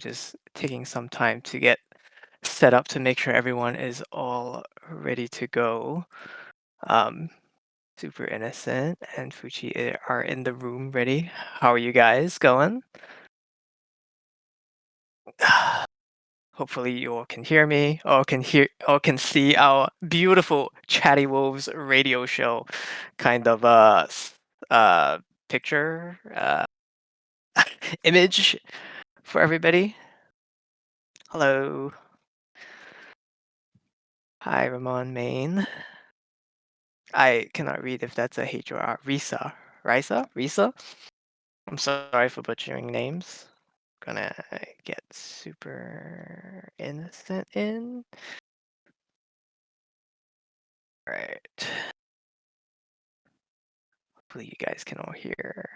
just taking some time to get set up to make sure everyone is all ready to go. Um, Super Innocent and Fuchi are in the room ready. How are you guys going? Hopefully you all can hear me or can see our beautiful Chatty Wolves radio show kind of picture image for everybody. Hello. Hi, Ramon Main. I cannot read if that's a H or R. Risa. Risa? I'm sorry for butchering names. Gonna get super innocent in. Alright. Hopefully you guys can all hear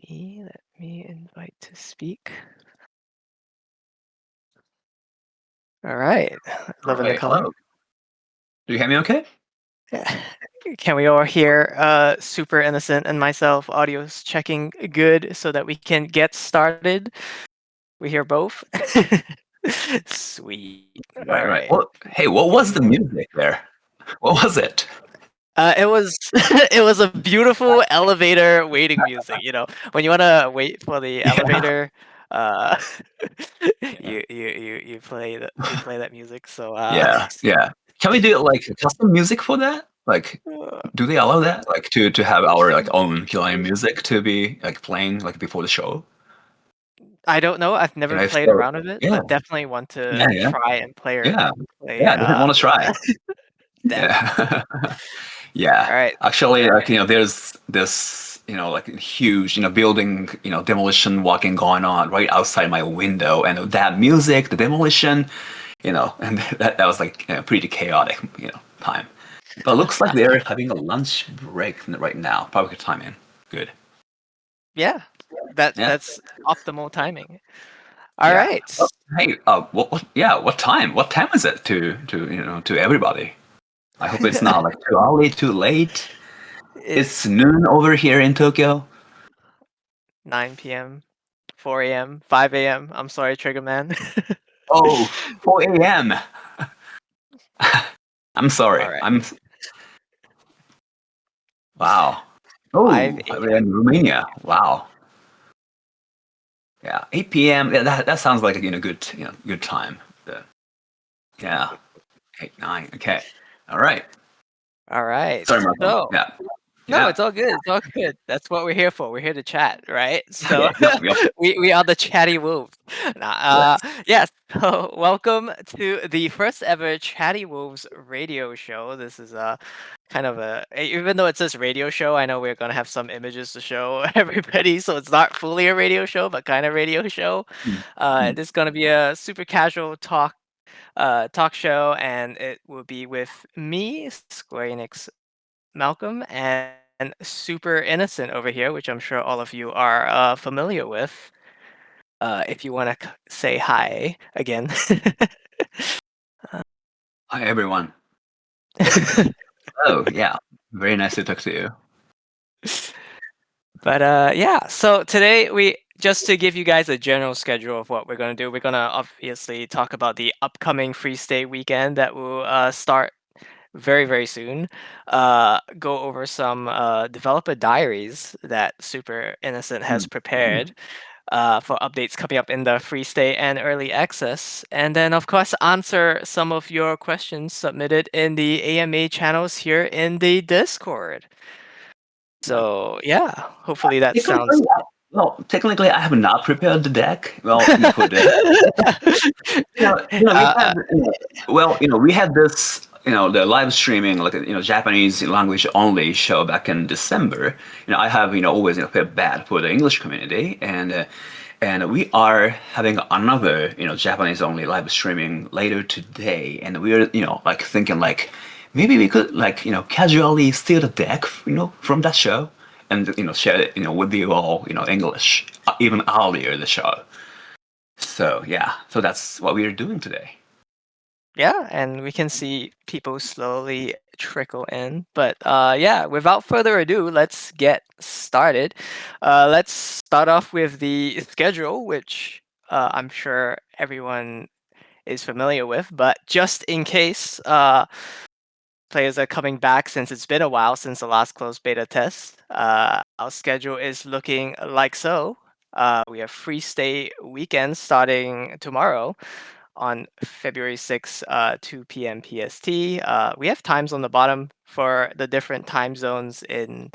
me. Let me invite to speak. Alright. Loving the Alright, color. hello. Do you hear me okay? Can we all hear Super Innocent and myself? Audio's checking good so that we can get started. We hear both. Sweet. All Right. right. Hey, what was the music there? What was it? It was it was a beautiful elevator waiting music. When you wanna wait for the Yeah, elevator, uh, yeah, you play that music. So yeah. Can we do like custom music for that? Like, do they allow that? Like to have our like own Hawaiian music to be like playing like before the show? I don't know. I've never If played so, around with it, yeah, but definitely want yeah, to yeah, try and play yeah, play yeah. I definitely want to try. that. Yeah. Yeah, All right. actually, like there's this like huge building demolition walking going on right outside my window, and that music, the demolition, and that was like pretty chaotic time. But it looks like they're having a lunch break right now. Perfect timing. Good. Yeah, that Yeah, that's optimal timing. All yeah. right. Well, hey, yeah, what time? What time is it to everybody? I hope it's not like too early, too late. It's It's noon over here in Tokyo. 9 p.m., 4 a.m., 5 a.m. I'm sorry, Trigger Man. Oh, 4 a.m. I'm sorry. All right, Wow. 5 We're in a.m. Romania. Wow. Yeah, 8 p.m. Yeah, that sounds like a good good time. Yeah, 8, 9. Okay. All right. All right. Sorry, Marco. So, Yeah. no, Yeah. it's all good. It's all good. That's what we're here for. We're here to chat, right? So Okay. Yep. Yep. we are the chatty wolves. Yes. Yes. So welcome to the first ever Chatty Wolves radio show. This is a kind of even though it says radio show, I know we're gonna have some images to show everybody, so it's not fully a radio show, but kind of radio show. Mm, mm. This is gonna be a super casual talk show, and it will be with me, Square Enix Malcolm, and Super Innocent over here, which I'm sure all of you are familiar with. If you want to say hi again. Hi, everyone. Oh, yeah. Very nice to talk to you. But yeah, so today we just to give you guys a general schedule of what we're gonna do. We're gonna obviously talk about the upcoming Free Stay weekend that will start very very soon. Go over some developer diaries that Super Innocent has Mm. prepared for updates coming up in the free stay and early access. And then, of course, answer some of your questions submitted in the AMA channels here in the Discord. Yeah. So, yeah, hopefully that Technically, sounds. technically, I have not prepared the deck. Well, for this. We uh, had we had this the live streaming like Japanese language only show back in December. I have always felt bad for the English community, and we are having another Japanese only live streaming later today, and we're like thinking like maybe we could like casually steal the deck from that show and share it with you all English even earlier the show. So yeah, so that's what we are doing today. yeah, and we can see people slowly trickle in. But yeah, without further ado, let's get started. Let's start off with the schedule, which I'm sure everyone is familiar with. But just in case players are coming back since it's been a while since the last closed beta test, our schedule is looking like so. We have free stay weekend starting tomorrow on February 6th, 2 p.m. PST. We have times on the bottom for the different time zones in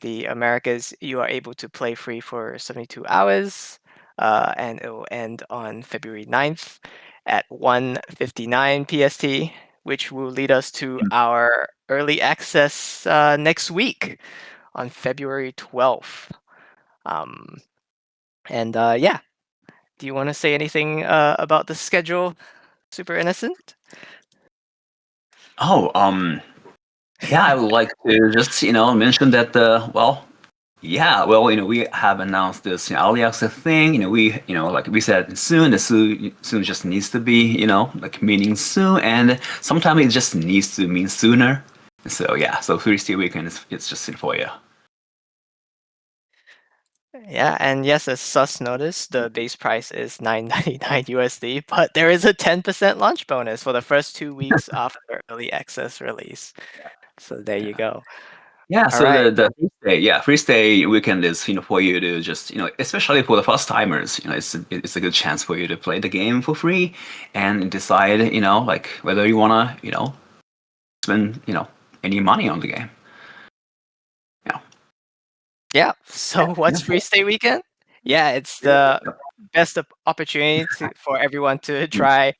the Americas. You are able to play free for 72 hours, and it will end on February 9th at 1:59 PST, which will lead us to our early access next week on February 12th. Um, and yeah, do you want to say anything about the schedule, Super Innocent? Oh, yeah, I would like to just mention that we have announced this early access thing. We like we said soon. The soon just needs to be like meaning soon, and sometimes it just needs to mean sooner. So yeah, so Thursday weekend is it's just in for you. Yeah, and yes, as Sus noticed, the base price is 9.99 USD, but there is a 10% launch bonus for the first 2 weeks after early access release. So there you go. Yeah, All so right. the free stay weekend is for you to just especially for the first timers, it's a good chance for you to play the game for free and decide like whether you wanna spend any money on the game. Yeah, Yeah. So yeah, what's free stay weekend? Yeah, it's the best opportunity for everyone to try,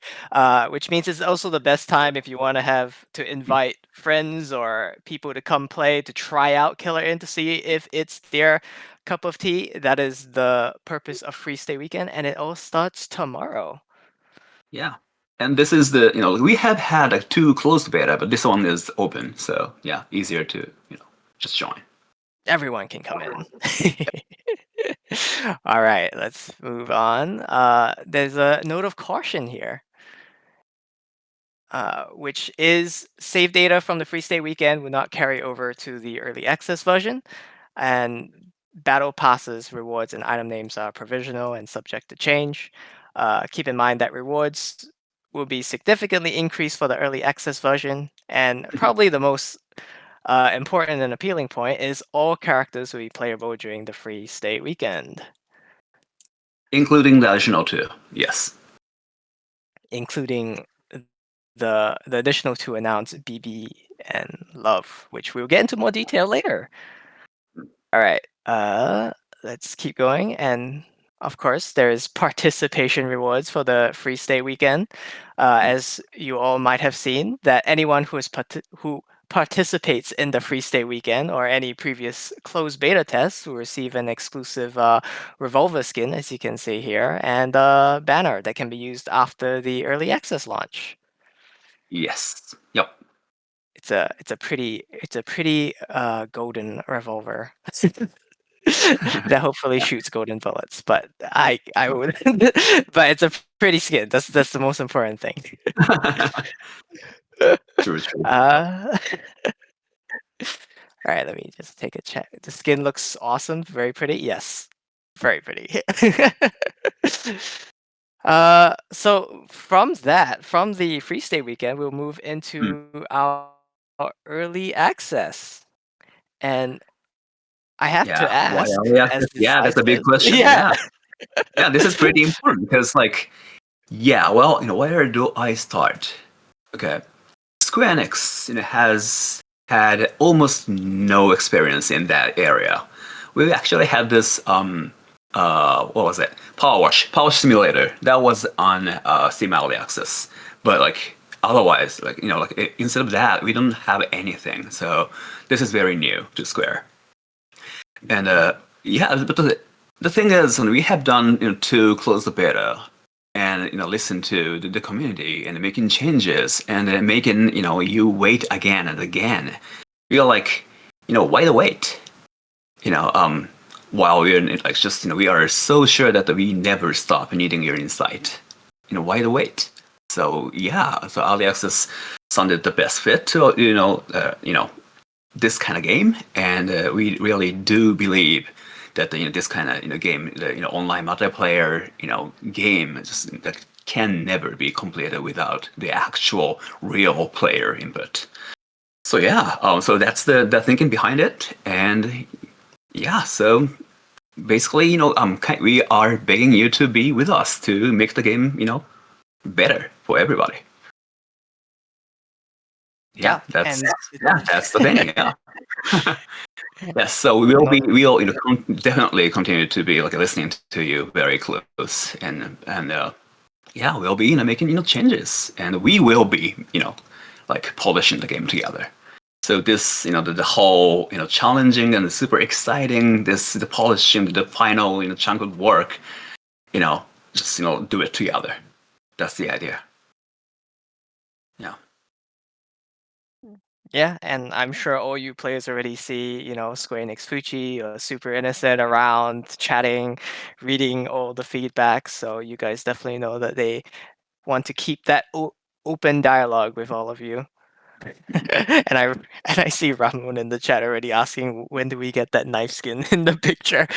which means it's also the best time if you want to have to invite friends or people to come play to try out Killer Inn to see if it's their cup of tea. That is the purpose of free stay weekend, and it all starts tomorrow. yeah. And this is the we have had like two closed beta, but this one is open, so yeah, easier to just join. Everyone can come in. All right, let's move on. There's a note of caution here, which is save data from the free stay weekend will not carry over to the early access version, and battle passes, rewards, and item names are provisional and subject to change. Keep in mind that rewards will be significantly increased for the early access version, and probably the most important and appealing point is all characters will be playable during the free stay weekend, Including the additional two. Yes. including the additional two announced BB and Love, which we'll get into more detail later. All right, let's keep going. And of course, there's participation rewards for the free stay weekend. As you all might have seen, that anyone who participates in the free stay weekend or any previous closed beta tests will receive an exclusive revolver skin, as you can see here, and a banner that can be used after the early access launch. Yes. Yep. It's a pretty golden revolver that hopefully shoots golden bullets. But I would, but it's a pretty skin. That's the most important thing. True. True. uh, all right, let me just take a check. The skin looks awesome, very pretty. Yes, very pretty. So from the free stay weekend, we'll move Mm. into our early access. And I have to Yeah. Why ask, are we as access? the Yeah, slide that's a big says, question. yeah. Yeah. Yeah, this is pretty important because, like, yeah, well, where do I start? Okay, Square Enix, has had almost no experience in that area. We actually had this, what was it? Power Wash Simulator. That was on Steam Early Access, but like otherwise, like instead of that, we don't have anything. So this is very new to Square. And yeah, but the thing is, we have done to close the beta and listen to the community and making changes and making you wait again and again. You're like, why the wait? You know, um, while we're like just we are so sure that we never stop needing your insight. Why the wait? So yeah, so early access sounded the best fit to this kind of game, and we really do believe that this kind of game, the online multiplayer game, just that can never be completed without the actual real player input. So yeah, so that's the thinking behind it, and yeah, so basically, we are begging you to be with us to make the game, better for everybody. Yeah, Yeah, and that's the thing. Yeah. Yes, so we'll definitely continue to be like listening to you very close, and yeah, we'll be making changes, and we will be like polishing the game together. So this the whole challenging and super exciting, this the polishing, the final chunk of work, just do it together. That's the idea. Yeah. yeah, and I'm sure all you players already see, Square Enix Fuji or Super Innocent around chatting, reading all the feedback. So you guys definitely know that they want to keep that open dialogue with all of you. and I see Ramun in the chat already asking when do we get that knife skin in the picture.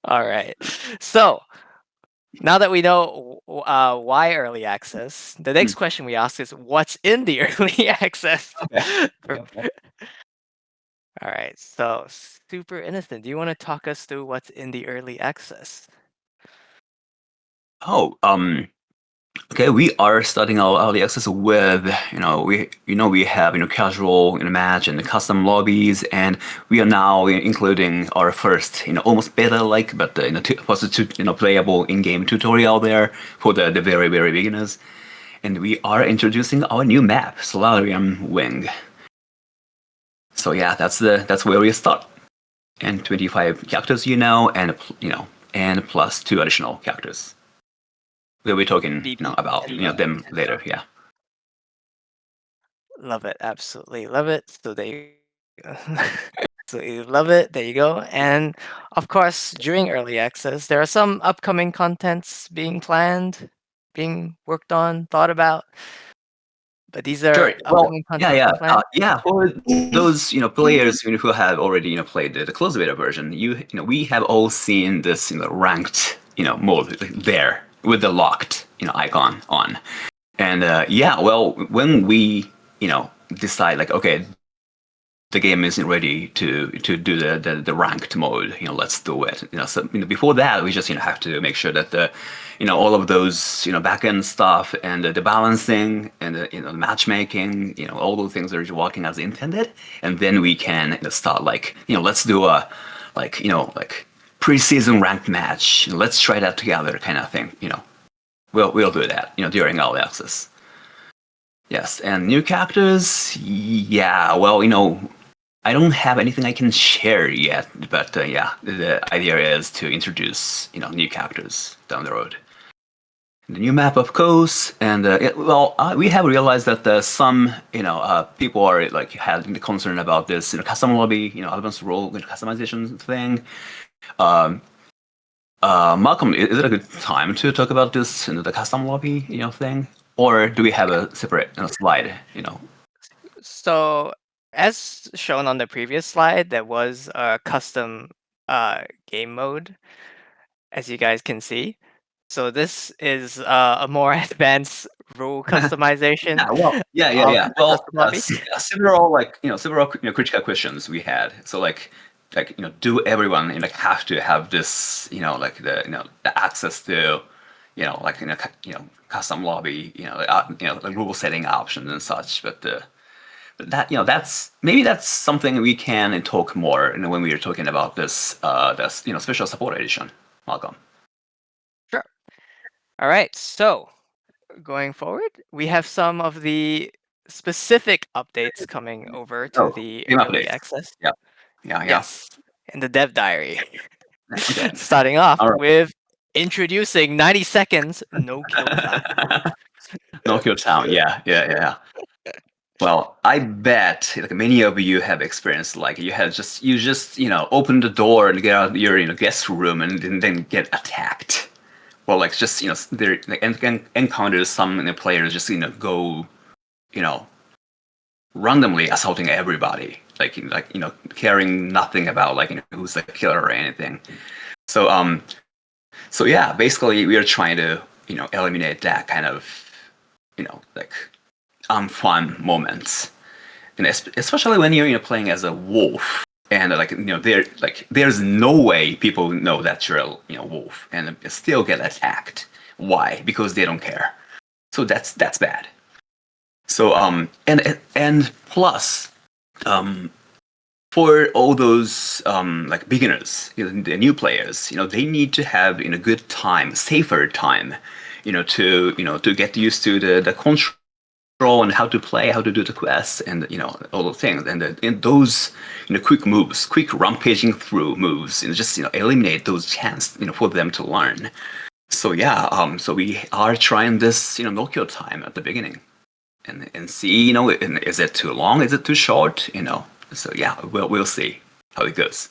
All right. So now that we know why early access, the next Hmm. question we ask is what's in the early access? Okay. For- All right. So super innocent. Do you want to talk us through what's in the early access? Oh, okay, we are starting our early access with we have casual match and custom lobbies, and we are now including our first almost beta like but playable in-game tutorial there for the very very beginners, and we are introducing our new map Solarium Wing. So yeah, that's where we start, and 25 characters and and plus 2 additional characters. We'll be talking BB about and Love. them later. Yeah. Love it. Absolutely love it. So they absolutely love it. There you go. And of course, during early access, there are some upcoming contents being planned, being worked on, thought about. But these Sure. are Well, upcoming yeah, contents yeah, being planned. yeah. For those players who have already played the closed beta version, we have all seen this ranked mode there with the locked icon on, and yeah, well, when we decide like okay, the game isn't ready to do the ranked mode, let's do it. So before that, we just have to make sure that the all of those back-end stuff and the balancing and the matchmaking, all those things are working as intended, and then we can start like let's do a like pre-season ranked match. Let's try that together, kind of thing. We'll do that during early access. Yes, and new characters. Yeah, well, I don't have anything I can share yet, but yeah, the idea is to introduce new characters down the road. The new map, of course, and we have realized that some people are like had the concern about this custom lobby, advanced role customization thing. Um, Malcolm, is it a good time to talk about this the custom lobby thing, or do we have a separate slide? So, as shown on the previous slide, there was a custom game mode, as you guys can see. So this is a more advanced rule customization Yeah, well, of yeah. the Well, custom lobby. several several critical questions we had. So like do everyone like have to have this like the access to like custom lobby like rule setting options and such. But that that's maybe that's something we can talk more when we are talking about this special support edition, Malcolm. Sure. All right. So going forward, we have some of the specific updates coming over to Oh, the game early updates. access. Yeah, yeah. Yes, in the dev diary. Okay. Starting off All with introducing 90 seconds no kill time. right. Nokia Town. Yeah. Well, I bet like many of you have experienced like you just open the door and get out your guest room and then get attacked, well, like just there like encounters some players just go you know randomly assaulting everybody, like caring nothing about like who's the killer or anything. So so yeah, basically we are trying to eliminate that kind of like unfun moments, and especially when you're playing as a wolf, and like there's no way people know that you're a wolf and still get attacked. Why? Because they don't care. So that's bad. So and plus um for all those like beginners, the new players, they need to have good time, safer time, to get used to the control and how to play, how to do the quests, and all those things, and those quick moves, quick rampaging through moves, and just eliminate those chance for them to learn. So yeah, so we are trying this Nokia time at the beginning, and see is it too long, is it too short, so yeah, we'll see how it goes.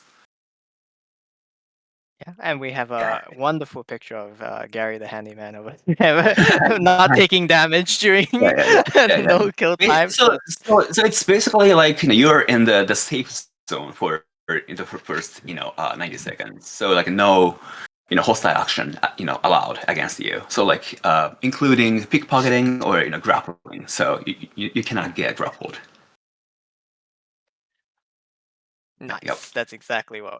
Yeah, and we have Yeah. a wonderful picture of Gary the handyman over there, not taking damage during Yeah, yeah, yeah, yeah, yeah. no kill time. So, So so it's basically like you're in the safe zone for in the first 90 seconds. So like no hostile action allowed against you. So like including pickpocketing or grappling. So you cannot get grappled. Yep. nice. That's exactly what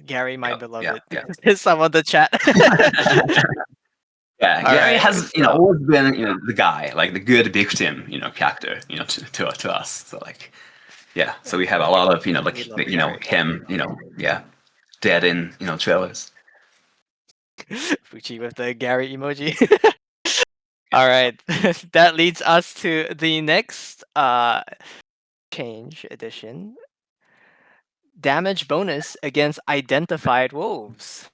Gary, my Yep. Yeah. beloved, Yeah. is some of the chat. Yeah, All Gary right, has so always been the guy, like the good victim character to us. So like yeah, so we have a lot of we like love Gary. him yeah, dead in trailers. Fuchi with the Gary emoji. All right, that leads us to the next change edition. Damage bonus against identified wolves.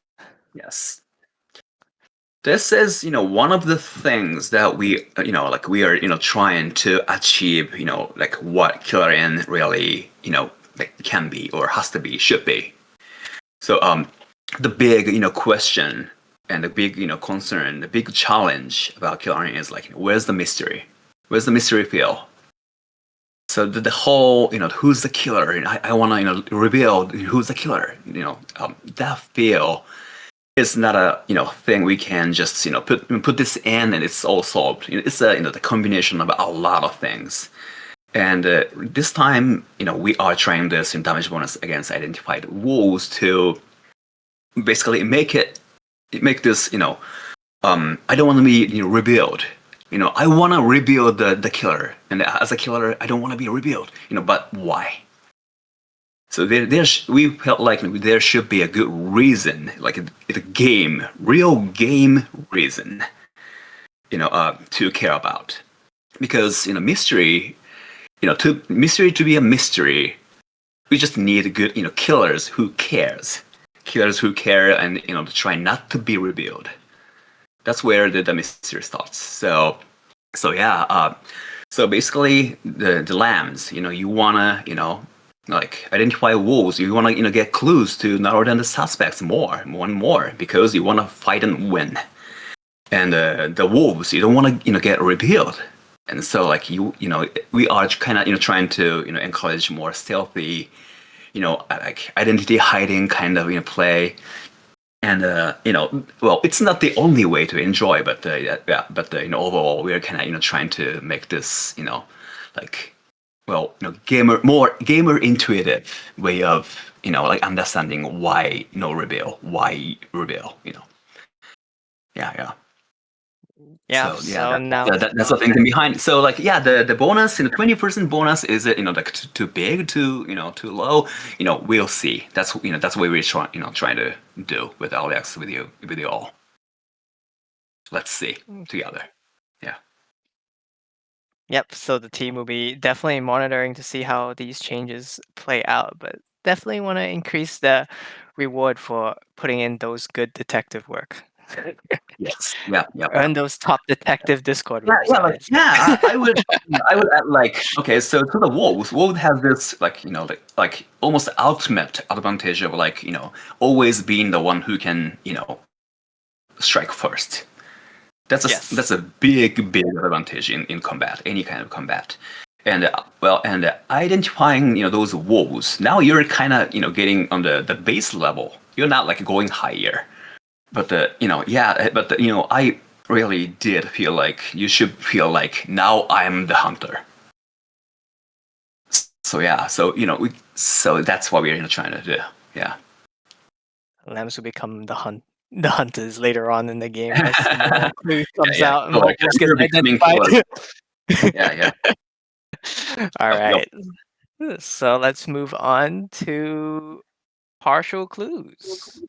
Yes, this is one of the things that we like we are trying to achieve like what Killer N really like can be or has to be, should be. So the big question and the big concern, the big challenge about Killer N is like where's the mystery? Where's the mystery feel? So the whole who's the killer? And I want to reveal who's the killer. That feel is not a thing we can just put this in and it's all solved. It's a the combination of a lot of things. And this time we are trying this in damage bonus against identified wolves to basically make this I don't want to be revealed. I want to reveal the killer, and as a killer, I don't want to be revealed. But why? So we felt like there should be a good reason, like a game, real game reason, to care about, because mystery, to mystery to be a mystery, we just need good killers who killers who care, and to try not to be revealed. That's where the mystery starts. So yeah, so basically the lambs, you wanna like identify wolves. You wanna get clues to narrow down the suspects more and more because you wanna fight and win. And the wolves, you don't wanna get revealed. And so like we are kind of trying to encourage more stealthy, like identity hiding kind of play. And well, it's not the only way to enjoy, but yeah, but overall, we are kind of trying to make this like well, gamer intuitive way of like understanding why no reveal, why reveal, yeah, yeah. Yeah, So yeah, so now that's the thinking behind. So like yeah, the bonus 20% bonus, is it like too big, too low? We'll see. That's what we're trying to do with Alex, with you all. Let's see together. Yeah. yep, so the team will be definitely monitoring to see how these changes play out, but definitely want to increase the reward for putting in those good detective work. Yes. Yeah. Yeah. Yeah. Earn those top detective Discord Yeah, rules, yeah, like guys. yeah, I would add like okay, so to the wolves, wolves have this like like almost ultimate advantage of like always being the one who can strike first. That's Yes. a big advantage in combat, any kind of combat. And identifying those walls. Now you're kind of getting on the base level. You're not like going higher. But I really did feel like you should feel like now I'm the hunter. So yeah, so that's what we're trying to do. Yeah. Lambs will become the hunters later on in the game as more clues Yeah, comes yeah. out and So more like wolves get we're becoming identified. killers. Yeah, yeah. All Yep, yep. right. So let's move on to partial clues,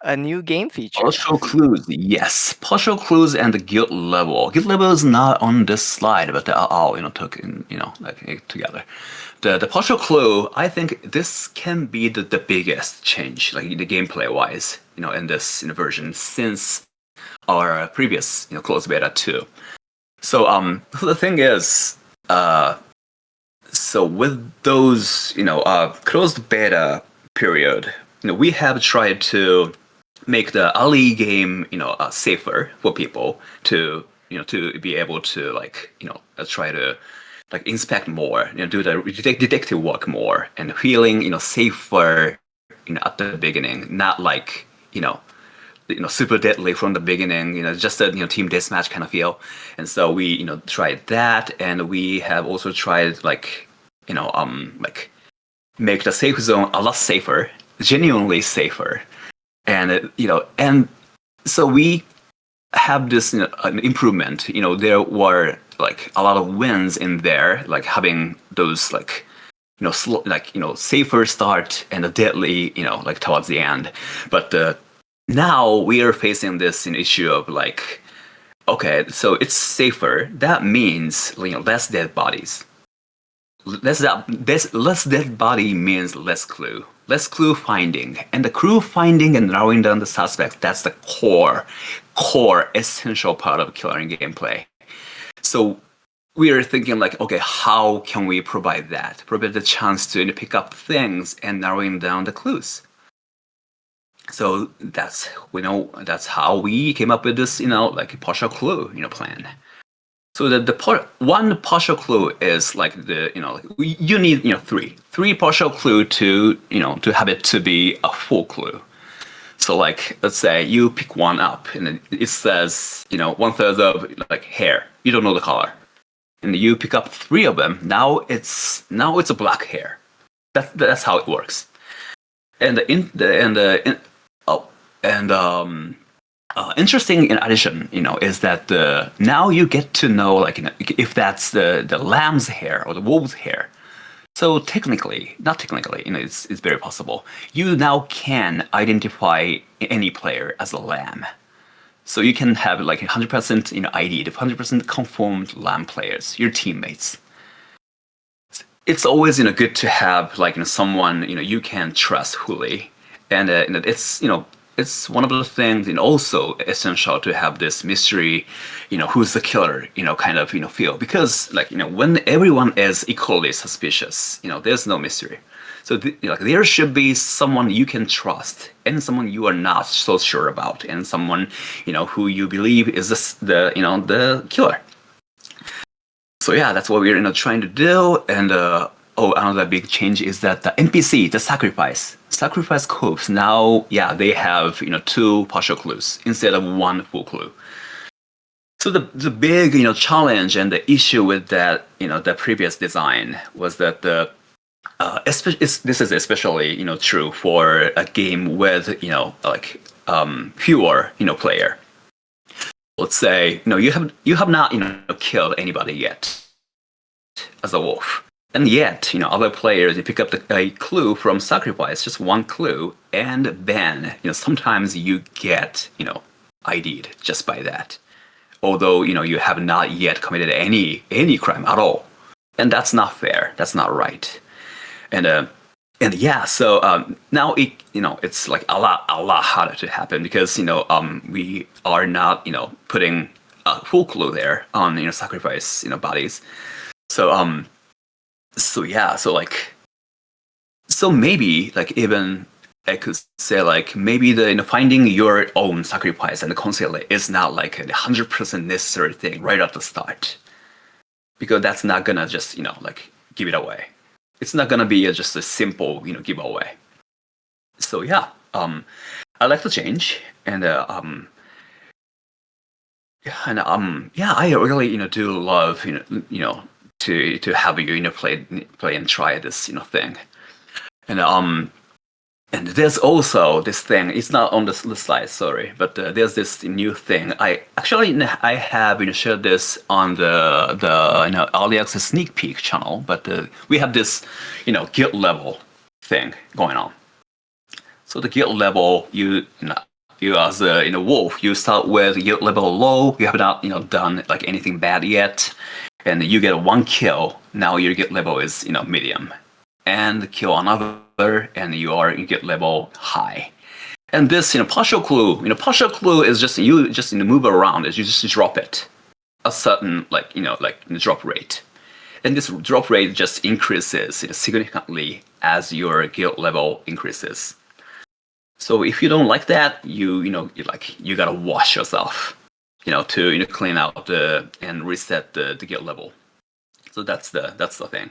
a new game feature. Partial clues, yes. Partial clues and the guild level. Guild level is not on this slide, but they are all took in together. The partial clue, I think this can be the biggest change, like the gameplay wise, in this version since our previous closed beta 2. So the thing is, so with those closed beta period, we have tried to make the early game safer for people to to be able to try to inspect more, do the detective work more, and feeling safer at the beginning, not like super deadly from the beginning, just a team deathmatch kind of feel. And so we tried that, and we have also tried like make the safe zone a lot safer, genuinely safer. And and so we have this an improvement. There were like a lot of wins in there, like having those safer start and a deadly like towards the end. But now we are facing this issue of like, okay, so it's safer. That means less dead bodies. Less dead body means less clue. Less clue finding. And the clue finding and narrowing down the suspects, that's the core essential part of killer gameplay. So we are thinking like, okay, how can we provide that? Provide the chance to pick up things and narrowing down the clues. So that's how we came up with this like partial clue plan. So one partial clue is like you need three partial clue to to have it to be a full clue. So like let's say you pick one up and it says 1/3 of like hair. You don't know the color, and you pick up three of them. Now it's a black hair. That's how it works. And the in the and the in, oh and interesting in addition, is that now you get to know like if that's the lamb's hair or the wolf's hair. So technically, not technically, it's very possible. You now can identify any player as a lamb. So you can have like 100% ID, 100% confirmed lamb players, your teammates. It's always good to have like someone you can trust fully, and it's one of the things and also essential to have this mystery, who's the killer, kind of feel, because like when everyone is equally suspicious, there's no mystery. So like there should be someone you can trust and someone you are not so sure about, and someone who you believe is the killer. So yeah, that's what we're trying to do. And another big change is that the NPC, the sacrifice corpse, now they have two partial clues instead of one full clue. So the big challenge and the issue with that the previous design was that this is especially true for a game with like fewer player. Let's say you have not killed anybody yet as a wolf, and yet other players, you pick up a clue from sacrifice, just one clue, and then sometimes you get ID'd just by that, although you have not yet committed any crime at all. And that's not fair, that's not right. And yeah, so now it's like a lot harder to happen, because we are not putting a full clue there on sacrifice bodies. So so yeah, so maybe like even I could say like maybe the finding your own sacrifice and conceal it is not like a 100% necessary thing right at the start, because that's not gonna just like give it away. It's not gonna be just a simple giveaway. So yeah, I like to change, and yeah, and yeah, I really do love to have you play and try this thing, and and there's also this thing. It's not on the slide, sorry, but there's this new thing. I have shared this on the early access sneak peek channel, but we have this guild level thing going on. So the guild level, you as a wolf, you start with guild level low. You have not done like anything bad yet, and you get one kill. Now your guild level is medium, and kill another, and you get level high. And this partial clue is just you just move around as you just drop it a certain drop rate, and this drop rate just increases significantly as your guild level increases. So if you don't like that, you gotta wash yourself, to clean out and reset the guild level. So that's the thing.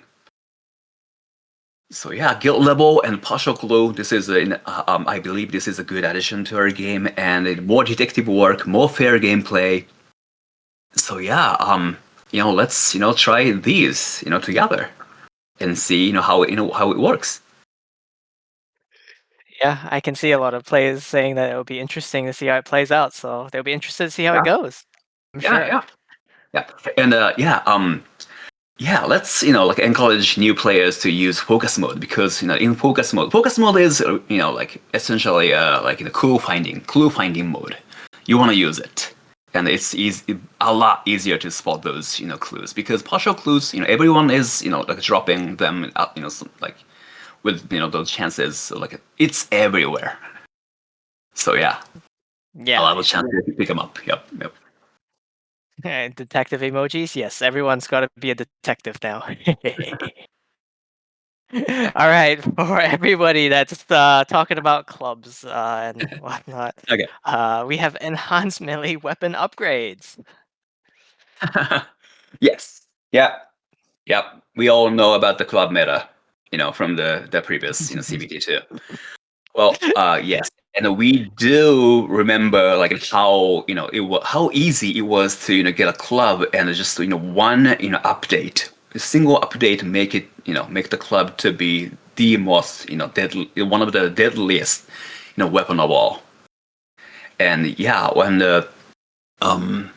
So yeah, guild level and partial clue. This is I believe this is a good addition to our game, and more detective work, more fair gameplay. So yeah, let's try these together and see how it works. Yeah, I can see a lot of players saying that it'll be interesting to see how it plays out, so they'll be interested to see how it Yeah, goes. I'm yeah, sure. yeah, yeah. And yeah, let's like encourage new players to use focus mode, because in focus mode is like essentially like clue finding mode. You want to use it, and it's easy, a lot easier to spot those clues, because partial clues everyone is like dropping them out like with those chances, so, like it's everywhere. So yeah, a Yeah, lot of chances to pick them up. Yep, yep. and detective emojis. Yes, everyone's got to be a detective now. All right, for everybody that's talking about clubs and whatnot, Okay. we have enhanced melee weapon upgrades. Yes. Yeah. Yep, we all know about the club meta, from the previous, CBT2. Well, yes, and we do remember like how how easy it was to get a club, and just one update, a single update, make it make the club to be the most deadly, one of the deadliest weapon of all. And yeah, when the um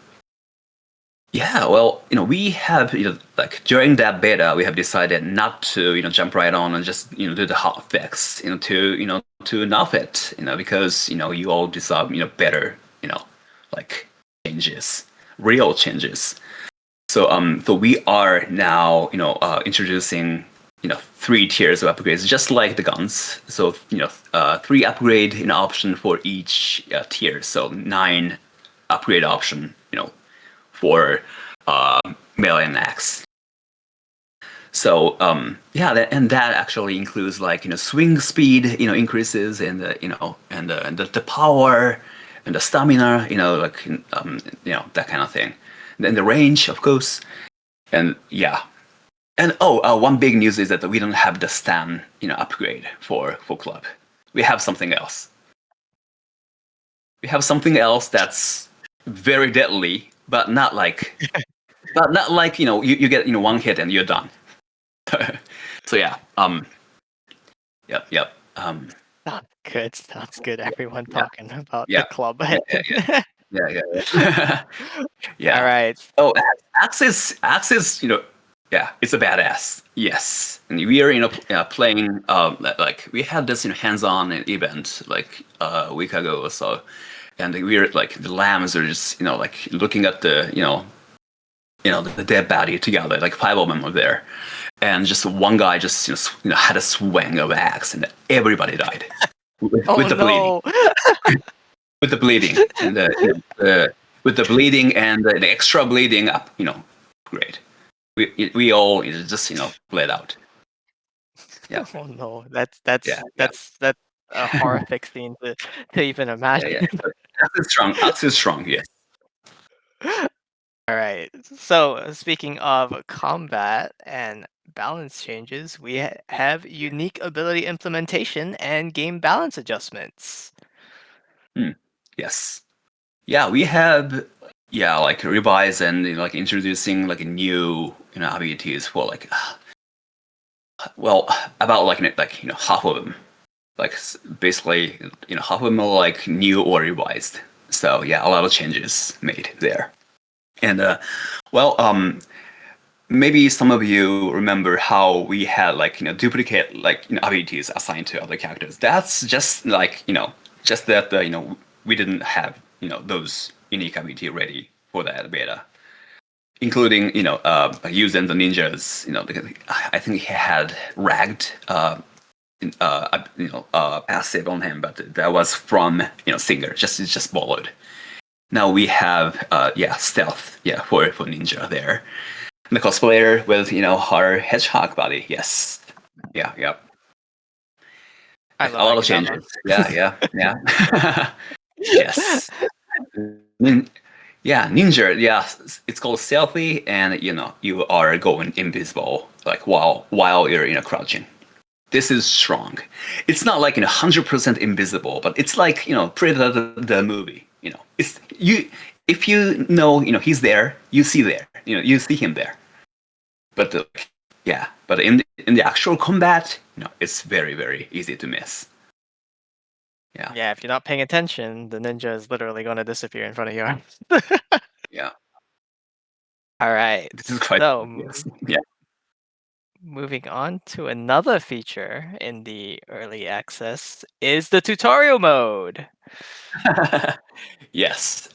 yeah, well, we have, like during that beta, we have decided not to, jump right on and just, do the hot fix, to nerf it, because, you all deserve, better, like changes, real changes. So we are now, introducing, 3 tiers of upgrades, just like the guns. So, 3 upgrade, option for each tier. So 9 upgrade option, for melee and axe. So yeah, that actually includes like swing speed increases, and the power and the stamina, like that kind of thing. Then the range, of course, and yeah. And one big news is that we don't have the stam upgrade for club. We have something else. We have something else that's very deadly, but not like you get one hit and you're done. So yeah, yep. Sounds good. Sounds good. Everyone Yeah, talking about the yeah, club. yeah, yeah. All Yeah. right. Oh, Axis, yeah, it's a badass. Yes, and we are playing like we had this hands-on event like a week ago or so, and we are like the lambs are just like looking at the the dead body together, like 5 of them are there, and just one guy just had a swing of axe, and everybody died Oh with the bleeding, no. with the bleeding, and with the bleeding and the extra bleeding up, great. We all just bled out. Yeah, Oh no. That's that's yeah, yeah. that's that a horrific scene to even Yeah, imagine. yeah. But Axe is strong. Axe is strong. Yes. All right. So, speaking of combat and balance changes, we have unique ability implementation and game balance adjustments. Hmm. Yes. Yeah, we have like revise and like introducing like new abilities for like well about like half of them like basically half of them are like new or revised. So yeah, a lot of changes made there. And well maybe some of you remember how we had like duplicate like abilities assigned to other characters. That's just like just that we didn't have those unique ability ready for that beta, including Yuzen the ninjas. I think he had ragged passive on him, but that was from Singer. Just borrowed. Now we have stealth for ninja there. And the cosplayer with her hedgehog body. Yes. Yeah. Yep. I Like a love lot of Akudama. changes. Yeah. Yeah. Yeah. Yes. Nin- yeah. Ninja. Yeah. It's called stealthy, and you are going invisible like while you're crouching. This is strong. It's not like 100% invisible, but it's like Predator the movie. It's you. If he's there, you see you see him there. But but in the actual combat, it's very easy to miss. Yeah, Yeah, if you're not paying attention, the ninja is literally going to disappear in front of your eyes. yeah. All right. This is quite So, yes. moving on to another feature in the early access is the tutorial mode. Yeah. Yes.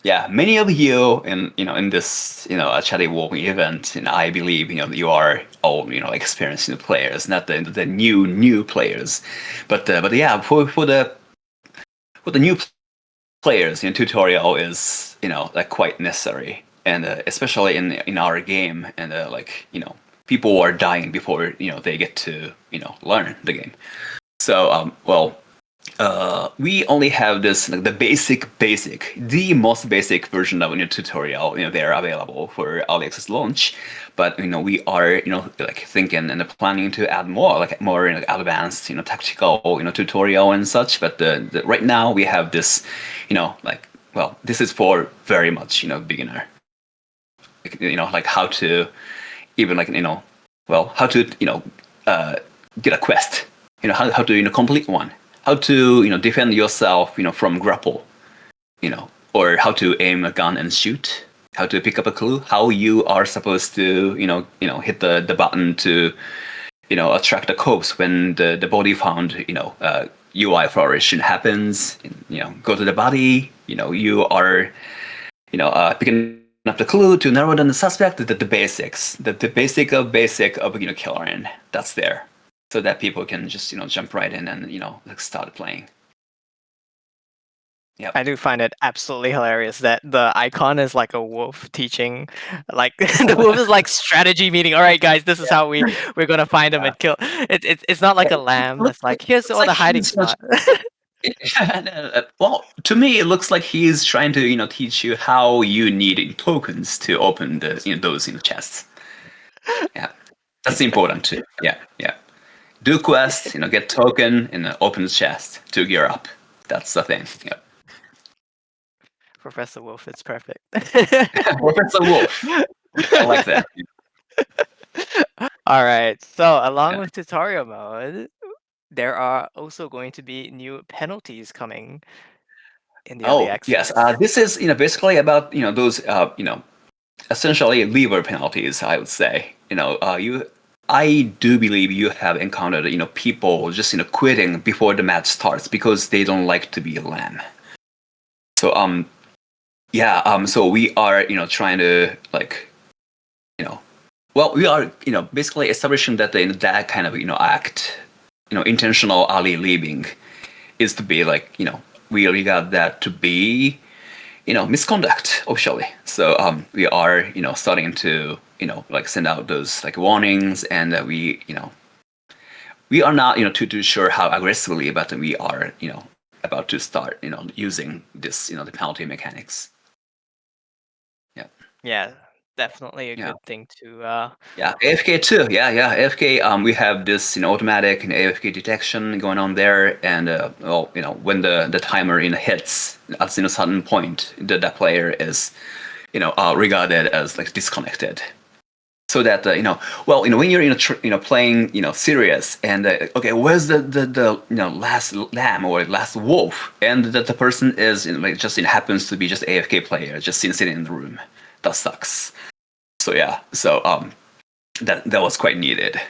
Yeah. Many of you in this chatty walk event, and I believe you are all experienced players, not the new players, but yeah, for the new players, tutorial is like quite necessary, and especially in our game, and like people are dying before they get to learn the game. So well, we only have this like the the most basic version of tutorial there available for early access launch, but we are like thinking and planning to add more advanced tactical tutorial and such. But right now we have this like well this is for very much beginner, like how to even like well how to uh, get a quest, how to complete one, how to defend yourself from grapple, or how to aim a gun and shoot, how to pick up a clue, how you are supposed to hit the button to attract the corpse when the body found UI flourish happens. Go to the body, you are picking up the clue to narrow down the suspect, the basics, the basic of killer, and that's there, so that people can just jump right in and like start playing. Yep. I do find it absolutely hilarious that the icon is like a wolf teaching, like the wolf is like strategy meeting. All right, guys, this is how we're gonna find him Yeah. and kill. It's not like a lamb that's like here's Looks all the like hiding he's spot. well, to me, it looks like he's trying to teach you how you need tokens to open the those chests. Yeah, that's important too. Yeah, yeah. Do quest, get token, and open the chest to gear up. That's the thing. Yeah. Professor Wolf, it's perfect. Professor Wolf. I like that. All right. So along Yeah. with tutorial mode, there are also going to be new penalties coming in the early Oh yes, access. this is basically about those essentially lever penalties. I would say you. I do believe you have encountered people just quitting before the match starts because they don't like to be a lamb. So yeah so we are trying to like well we are basically establishing that that kind of act intentional early leaving is to be like we regard that to be misconduct officially. So we are starting to like send out those like warnings, and we we are not too sure how aggressively, but we are about to start using this the penalty mechanics. Yeah. Yeah, definitely a Yeah. good thing to Yeah, AFK too. Yeah. AFK. We have this automatic AFK detection going on there, and well, when the timer hits at a certain point, that player is regarded as like disconnected. So that well, when you're playing serious, and okay, where's the last lamb or last wolf, and that the person is like just happens to be just AFK player, just sitting in the room. That sucks. So yeah, so that was quite needed.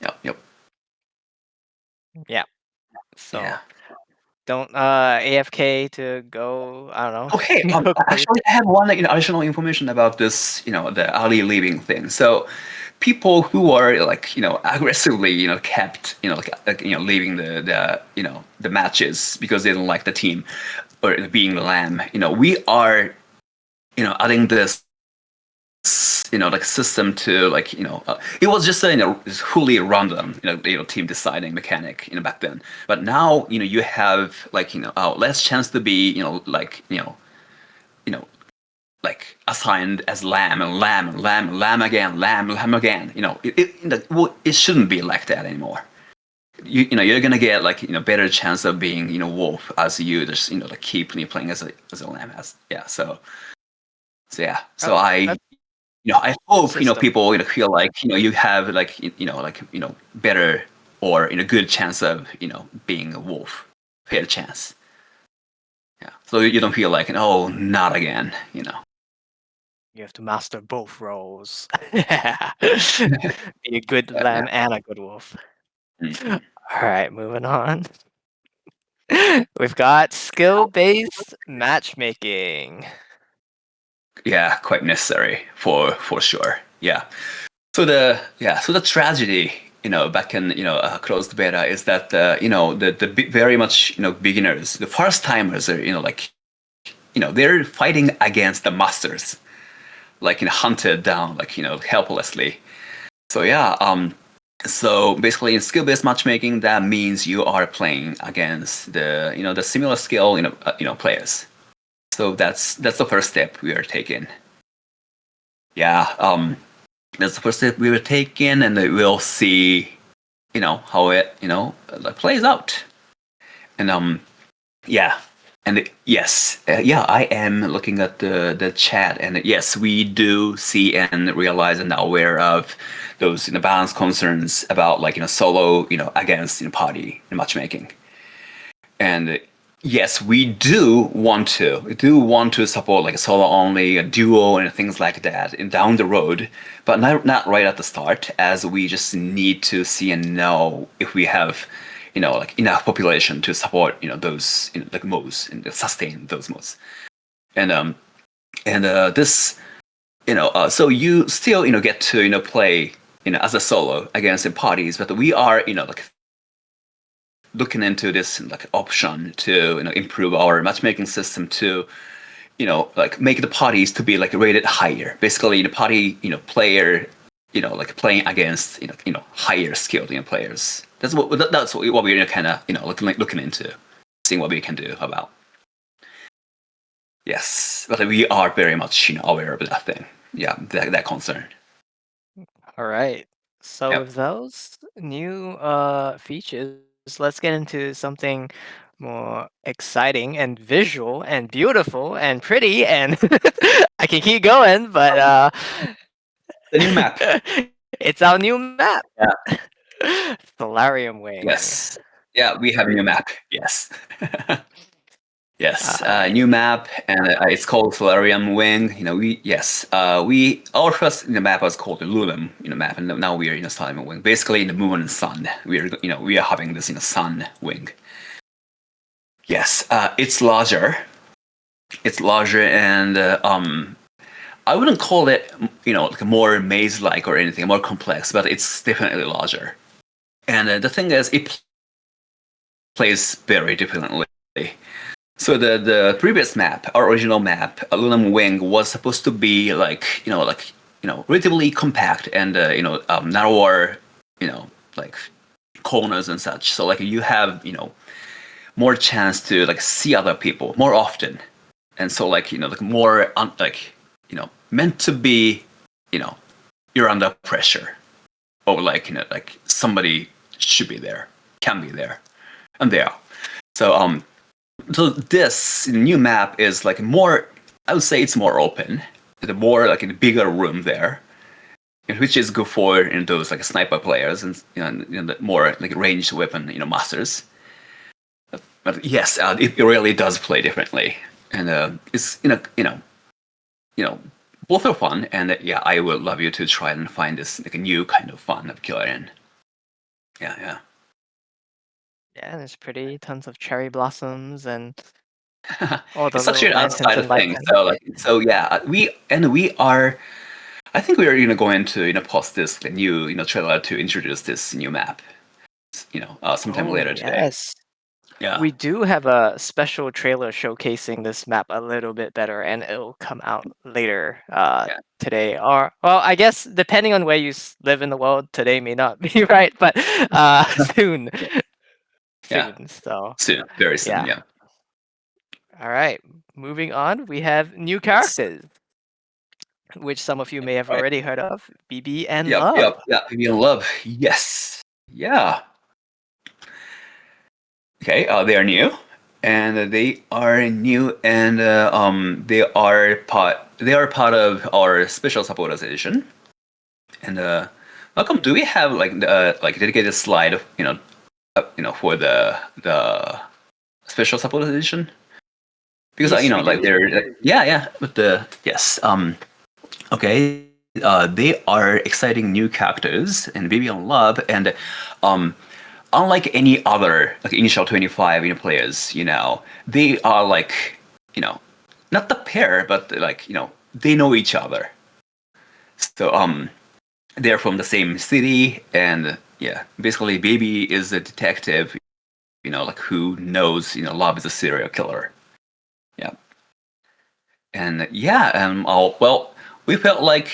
Yep. yeah. Yeah. So don't AFK to go, I don't Okay. know, go crazy. Actually, I have one additional information about this. The early leaving thing. So, people who are like aggressively kept leaving the matches because they don't like the team or being the lamb. We are adding this like system to like it was just a fully random team deciding mechanic back then, but now you have like less chance to be like you know like assigned as lamb and lamb and lamb and lamb again. Well, it shouldn't be like that anymore. You're gonna get like better chance of being wolf as you just like keep playing as a lamb as yeah. So yeah. So Oh, I that's I hope system. people feel like you have like better or good chance of being a wolf, fair chance. Yeah. So you don't feel like oh not again. You have to master both roles. Yeah. Be a good Yeah. lamb and a good wolf. Mhm. All right, moving on. We've got skill-based matchmaking. Yeah, quite necessary for sure. Yeah. So the tragedy back in closed beta is that the very much beginners, the first timers are like they're fighting against the masters, like hunted down like helplessly. So yeah, so basically in skill based matchmaking, that means you are playing against the similar skill players. So that's the first step we are taking. Yeah, that's the first step we were taking, and we'll see how it like plays out. And yeah, and yes, yeah, I am looking at the chat, and yes, we do see and realize and are aware of those balance concerns about like solo against party matchmaking. And yes, we do want to support like solo only, a duo, and things like that in down the road, but not right at the start, as we just need to see and know if we have like enough population to support those like modes and sustain those modes. And this so you still get to play as a solo against in parties, but we are like looking into this like option to improve our matchmaking system to like make the parties to be like rated higher. Basically, the party player like playing against higher skilled players. That's what we're kind of looking into, seeing what we can do about. Yes, but we are very much aware of that thing. Yeah, that concern. All right. So Yep. with those new features, let's get into something more exciting and visual and beautiful and pretty and I can keep going, but The new map. it's our new map. Yeah. Solarium Wing. Yes. Yeah, we have a new map. Yes. Yes, Alright. new map, and it's called Solarium Wing. We our first map was called the Lulum map, and now we are in a Solarium Wing. Basically, in the moon and sun, we are having this sun wing. Yes, it's larger. It's larger, and I wouldn't call it like more maze-like or anything more complex, but it's definitely larger. And the thing is, it plays very differently. So the previous map, our original map, Aluminum Wing, was supposed to be like relatively compact and narrower, like corners and such. So like you have more chance to like see other people more often, and so like like more like meant to be you know you're under pressure, or like like somebody should be there, can be there, and they are. So so this new map is like more. I would say it's more open. The more like in a bigger room there, which is good for those like sniper players and the more like ranged weapon masters. But yes, it really does play differently, and it's you know both are fun. And yeah, I would love you to try and find this like a new kind of fun of Killer In. Yeah, yeah. Yeah, and it's pretty. Tons of cherry blossoms and all the It's little actually an lanterns outside and of lights. things. So like so yeah, we are. I think we are going to post this new trailer to introduce this new map. Sometime Oh, later today. yes. Yeah, We do have a special trailer showcasing this map a little bit better, and it'll come out later yeah, today. Or, well, I guess depending on where you live in the world, today may not be right, but soon, yeah. soon. So, Soon, very soon. yeah. Yeah. All right. Moving on, we have new characters, which some of you may have Right. already heard of, BB and Yep. Love. Yep. Yeah. Maybe in love. Yes. Yeah. Okay. They are new, and they are new, and they are part of our special supporters edition. And Malcolm, do we have like dedicated slide for the special supporters edition? Because Yes, we like do. they're yeah, yeah, but the yes okay, they are exciting new characters and Baby on Love, and um, unlike any other like initial 25 players, they are like not the pair, but like they know each other. So they're from the same city, and yeah, basically Baby is a detective, like who knows Love is a serial killer. Yeah, and yeah, well, we felt like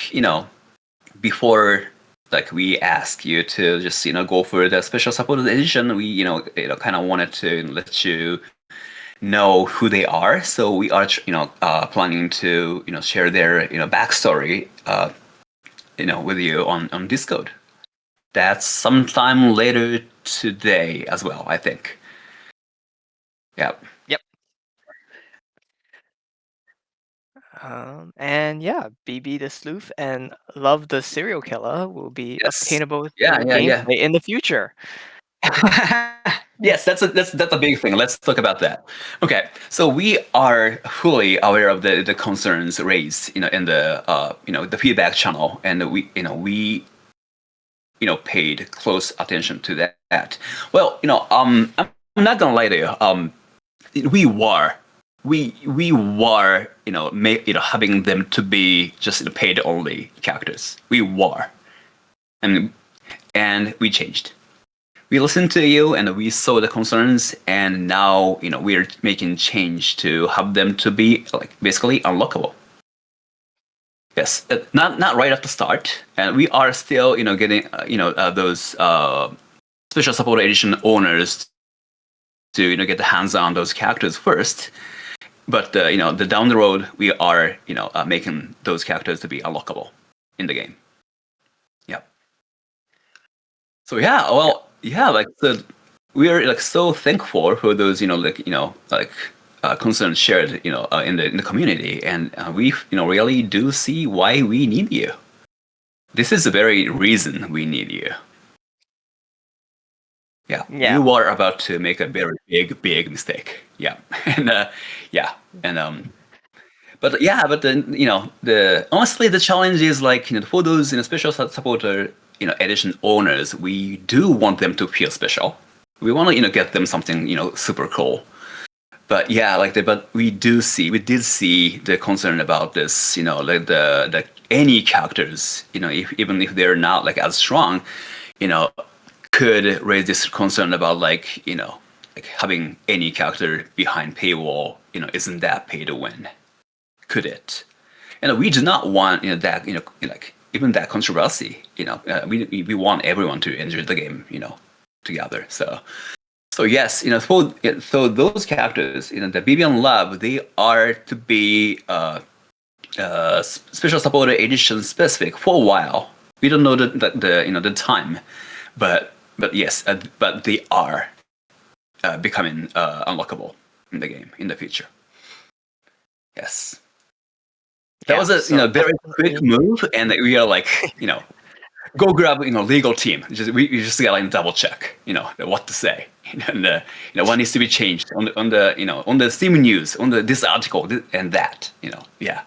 before like we ask you to just go for the special supported edition, we kind of wanted to let you know who they are. So we are planning to share their backstory with you on Discord. That's sometime later today as well, I think. Yeah. Yep. And yeah, BB the Sleuth and Love the Serial Killer will be Yes. obtainable Yeah. through Yeah. Yeah. gameplay in the future. Yes, that's a big thing. Let's talk about that. Okay, so we are fully aware of the concerns raised, in the the feedback channel, and we paid close attention to that. Well, I'm not gonna lie to you. We were we were having them to be just paid only characters. We were, and we changed. We listened to you and we saw the concerns, and now we're making change to have them to be like basically unlockable. Yes, not right at the start, and we are still getting those special support edition owners to get the hands on those characters first. But the down the road we are making those characters to be unlockable in the game. Yeah. So yeah, Yep. well, yeah, like we are like so thankful for those concerns shared in the community, and we really do see why we need you. This is the very reason we need you. Yeah, Yeah. you are about to make a very big mistake. Yeah, and yeah, and but yeah, but then the honestly the challenge is like for those special supporter edition owners, we do want them to feel special. We want to get them something super cool. But yeah, but we did see the concern about this. Like the any characters if, even if they're not like as strong, you know could raise this concern about like having any character behind paywall isn't that pay to win, could it? And we do not want that like even that controversy. We want everyone to enjoy the game. together. So yes, so those characters, the BB and Love, they are to be special supporter edition specific for a while. We don't know the time, but yes, but they are becoming unlockable in the game in the future. Yes, that Yeah, was a so very quick definitely. move, and we are like go grab legal team. We just gotta double check what to say and what needs to be changed on the on the Steam news on this article and that yeah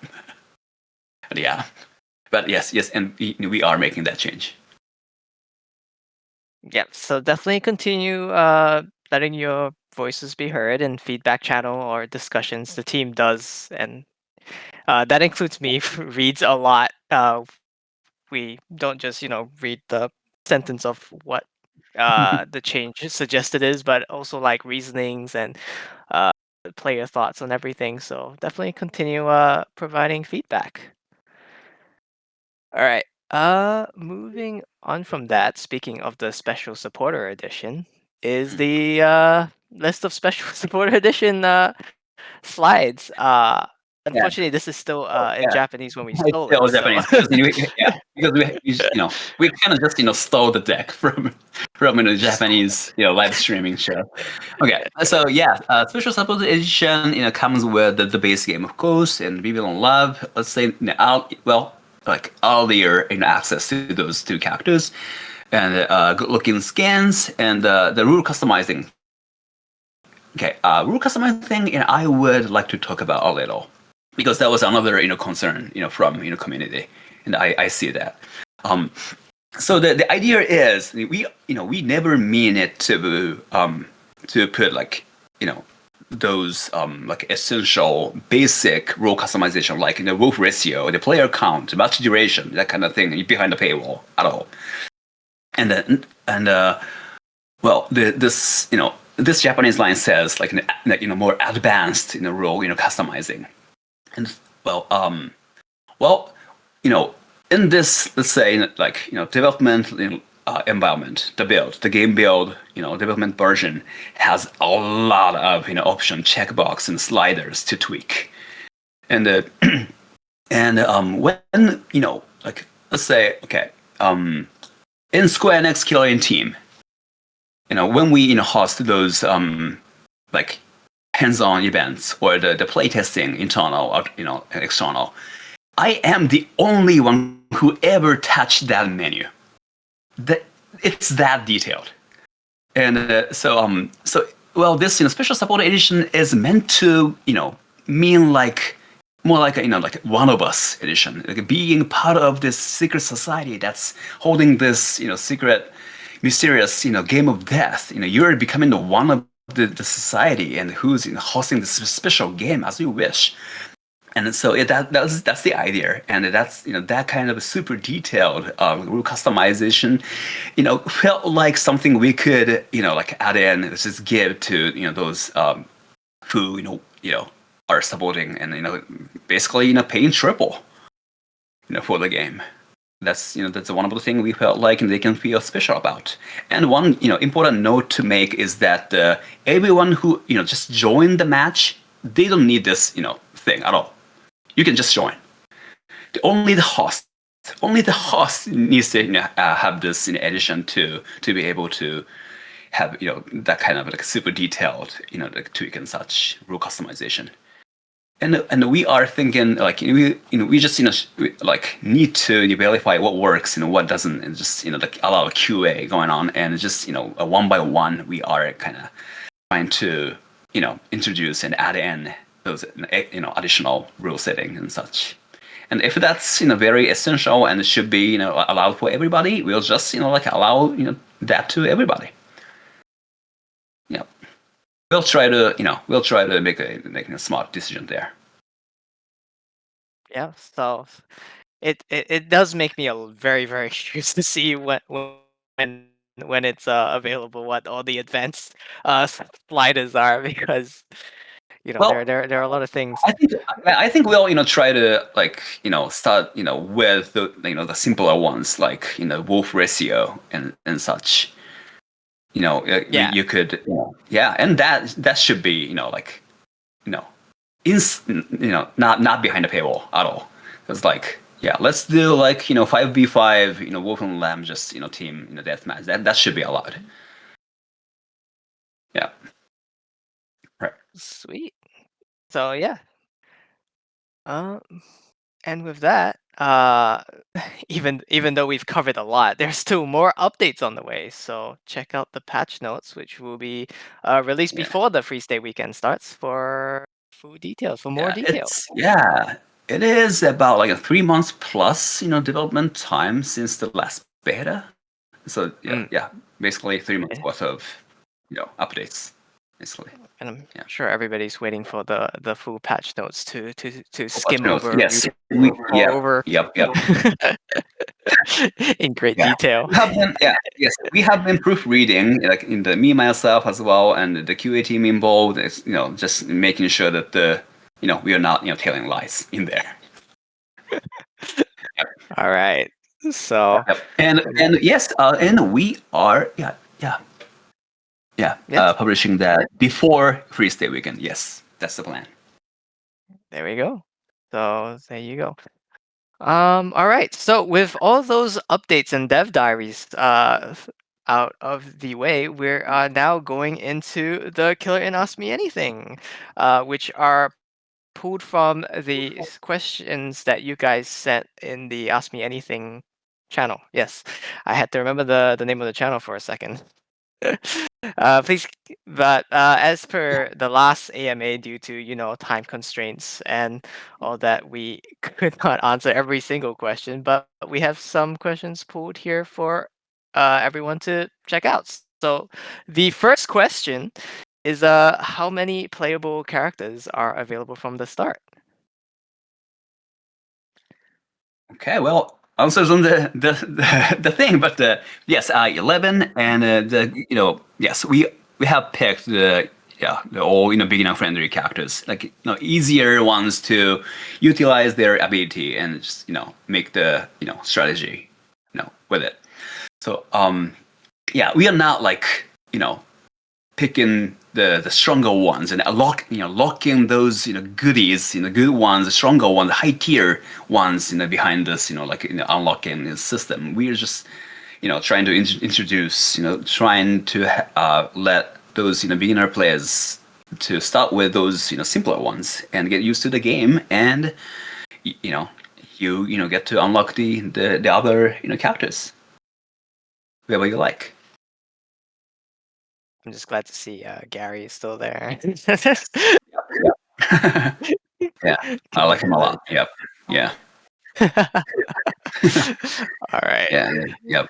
yeah. But yes, and we are making that change. Yeah, so definitely continue letting your voices be heard in feedback channel or discussions the team does, and that includes me, reads a lot. We don't just read the sentence of what the change suggested is, but also like reasonings and uh, player thoughts on everything. So definitely continue providing feedback. All right. Moving on from that, speaking of the special supporter edition, is the list of special supporter edition slides. Yeah. Unfortunately, this is still Oh, in yeah. Japanese when we It's stole it. still So Japanese because yeah, because we just, we kind of just stole the deck from the Japanese live streaming show. Okay, so yeah, special support edition comes with the base game of course and Vivian and Love. Let's say well like earlier access to those two characters and good looking skins and the rule customizing. Okay, rule customizing thing, I would like to talk about a little because that was another concern from community, and I see that. Um, so the idea is we never mean it to put like those like essential basic role customization like wolf ratio, the player count, match duration, that kind of thing behind the paywall at all. And then and well, this this Japanese line says like more advanced role customizing, and well well in this, let's say like development environment, the game build development version has a lot of option checkbox and sliders to tweak, and and when like let's say okay in Square Enix Killing Team, when we host those like hands-on events or the playtesting internal or external, I am the only one who ever touched that menu. That it's that detailed, and so well, this special support edition is meant to mean like more like a, like one of us edition, like being part of this secret society that's holding this secret, mysterious game of death. You're becoming the one of the society and who's hosting this special game as you wish. And so that's the idea, and that's that kind of super detailed rule customization, felt like something we could like add in, just give to those who are supporting and basically paying triple for the game. That's one of the things we felt like they can feel special about. And one important note to make is that everyone who just joined the match, they don't need this thing at all. You can just join. Only the host needs to have this addition to be able to have that kind of like super detailed like tweak and such rule customization. And we are thinking like we just like need to verify what works what doesn't, and just like a lot of QA going on, and just one by one we are kind of trying to introduce and add in those additional rule setting and such. And if that's very essential and should be allowed for everybody, we'll just like allow that to everybody. Yeah, we'll try to make a smart decision there. yeah, so it does make me very very curious to see when when it's available what all the advanced sliders are, because Well, there are a lot of things. I think we'll try to like start with the the simpler ones like wolf ratio and such. Yeah. you could, yeah, and that should be, like, you know, not behind the paywall at all. It's like, yeah, let's do like 5v5, Wolf and Lamb, just team deathmatch. That should be allowed. Yeah, right. Sweet. So yeah. Um, and with that, even though we've covered a lot, there's still more updates on the way. So check out the patch notes, which will be released Yeah, before the free stay weekend starts for full details, for more yeah, details. it is about like a 3 months plus development time since the last beta. So Mm. yeah, basically 3 months eh, worth of updates, basically. And I'm Yeah. sure everybody's waiting for the full patch notes to Patch skim notes. over, read Yes. We. Yep. over Yep. in great Yeah, detail. we have been. Yeah, yes, we have been proofreading, like in the me myself as well, and the QA team involved. Is just making sure that we are not telling lies in there. Yep. All right. So, Yep. And from and yes, and we are yes, publishing that before Free Stay Weekend. Yes, that's the plan. there we go. So there you go. All right. So with all those updates and dev diaries out of the way, we're now going into the Killer and Ask Me Anything, which are pulled from the questions that you guys sent in the Ask Me Anything channel. Yes, I had to remember the name of the channel for a second. Please, but as per the last AMA, due to time constraints and all that, we could not answer every single question. But we have some questions pulled here for everyone to check out. So the first question is how many playable characters are available from the start? Okay, well, answers on the thing, but yes, 11, and yes, we have picked the all beginner friendly characters, like easier ones to utilize their ability and just make the strategy with it. So yeah, we are not like picking the stronger ones and locking those goodies, good ones, the stronger ones, the high tier ones behind us, like unlocking the system. We are just trying to introduce, trying to let those beginner players to start with those simpler ones and get used to the game, and you know get to unlock the other characters wherever you like. I'm just glad to see Gary is still there. Yeah. Yeah, I Can like him a relate. lot. Yep. Yeah. All right. Yeah. Yep.